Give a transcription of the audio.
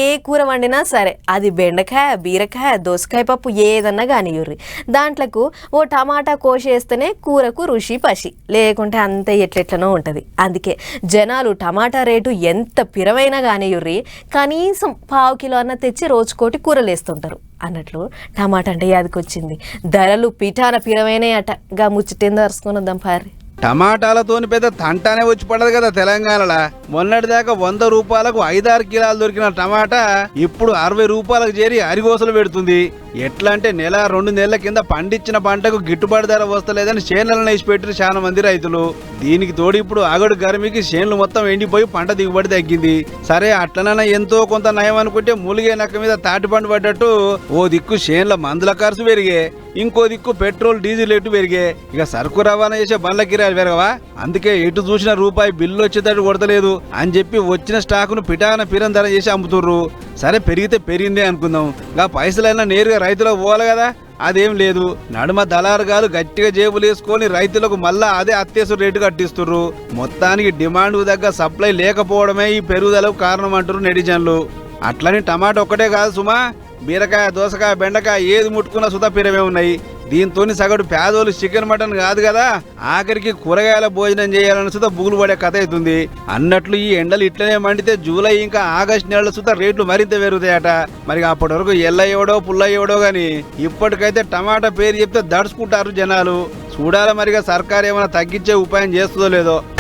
ఏ కూర వండినా సరే అది బెండకాయ బీరకాయ దోసకాయ పప్పు ఏదన్నా కానియుర్రి దాంట్లకు ఓ టమాటా కోసేస్తేనే కూరకు రుచి పసి లేకుంటే అంతే ఎట్లెట్లనో ఉంటుంది. అందుకే జనాలు టమాటా రేటు ఎంత పిరవైనా కానియుర్రి కనీసం పావు కిలో అన్న తెచ్చి రోజుకోటి కూరలు వేస్తుంటారు. అన్నట్లు టమాటా అంటే యాదికొచ్చింది, ధరలు పిఠాన పిరవైనాయి అట. గా ముచ్చటేందో అరుచుకొని వద్దాం పారి. టమాటాలతోని పెద్ద తంటానే వచ్చి పడదు కదా తెలంగాణలో. మొన్నటిదాకా 100 రూపాయలకు 5-6 కిలోలు దొరికిన టమాటా ఇప్పుడు 60 రూపాయలకు చేరి అరిగోసలు పెడుతుంది. ఎట్లా అంటే నెల 2 నెలల కింద పండించిన పంటకు గిట్టుబాటు ధర వస్తలేదని చేనులను వేసి పెట్టిన చాలా మంది రైతులు. దీనికి తోడు ఇప్పుడు ఆగడు గర్మికి చేనులు మొత్తం ఎండిపోయి పంట దిగుబడి తగ్గింది. సరే అట్లనైనా ఎంతో కొంత నయం అనుకుంటే మూలిగే నక్క మీద తాటి పండు పడ్డట్టు ఓ దిక్కు చేనుల మందుల ఖర్చు పెరిగే, ఇంకో దిక్కు పెట్రోల్ డీజిల్ రేటు పెరిగే, ఇక సరుకు రవాణా చేసే బండ్ల కిరాయిలు పెరగవా? అందుకే ఎటు చూసిన రూపాయి బిల్లు వచ్చేటట్టు కొడతలేదు అని చెప్పి వచ్చిన స్టాకును పిటాన పిరం ధర చేసి అమ్ముతుర్రు. సరే పెరిగితే పెరిగిందే అనుకుందాం, గా పైసలైనా నేరుగా రైతులకు పోవాలి కదా. అదేం లేదు, నడుమ దళారుగాలు గట్టిగా జేబులు వేసుకొని రైతులకు మళ్ళా అదే అత్యవసర రేటు కట్టిస్తుర్రు. మొత్తానికి డిమాండ్ దగ్గర సప్లై లేకపోవడమే ఈ పెరుగుదలకు కారణం అంటారు నెటిజన్లు. అట్లని టమాటా ఒక్కటే కాదు సుమా, బీరకాయ దోసకాయ బెండకాయ ఏది ముట్టుకున్న సుధా పిరమే ఉన్నాయి. దీంతో సగటు పేదోళ్ళు చికెన్ మటన్ కాదు కదా, ఆఖరికి కూరగాయల భోజనం చేయాలని సుధా బుగులు పడే కథ అవుతుంది. అన్నట్లు ఈ ఎండలు ఇట్లనే మండితే జూలై ఇంకా ఆగస్టు నెలల సుధా రేట్లు మరింత పెరుగుతాయట. మరి అప్పటి వరకు ఎల్లయ్యవడో పుల్లయ్యవడో గాని ఇప్పటికైతే టమాటా పేరు చెప్తే దడుచుకుంటారు జనాలు. చూడాల మరిగా సర్కారు ఏమైనా తగ్గించే ఉపాయం చేస్తుందో లేదో.